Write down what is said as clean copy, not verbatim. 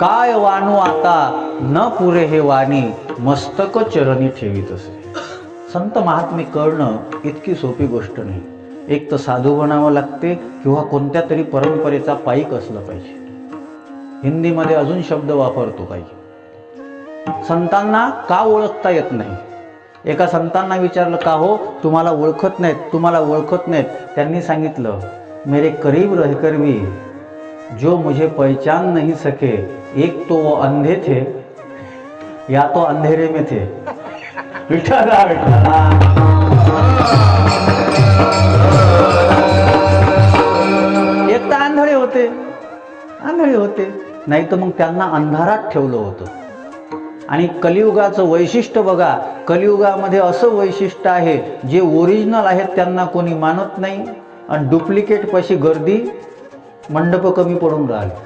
काय वाणू आता न पुरे हे वाणी, मस्तक चरणी ठेवीत असे. संत महात्मे कळणं इतकी सोपी गोष्ट नाही. एक तर साधू बनावं लागते किंवा कोणत्या तरी परंपरेचा पाईक असलं पाहिजे. हिंदीमध्ये अजून शब्द वापरतो काही. संतांना का ओळखता येत नाही. एका संतांना विचारलं, का हो तुम्हाला ओळखत नाहीत, तुम्हाला ओळखत नाहीत. त्यांनी सांगितलं, मेरे करीब रहकर भी जो मुझे पहचान नहीं सके, एक तो वो अंधे थे या तो अंधेरे में थे. विठ्ठला विठ्ठला. एक तर आंधळे होते, नाही तर मग त्यांना अंधारात ठेवलं होतं. आणि कलियुगाचं वैशिष्ट्य बघा, कलियुगामध्ये असं वैशिष्ट्य आहे, जे ओरिजिनल आहेत त्यांना कोणी मानत नाही आणि डुप्लिकेट पाशी गर्दी, मंडप कमी पडून राहिले.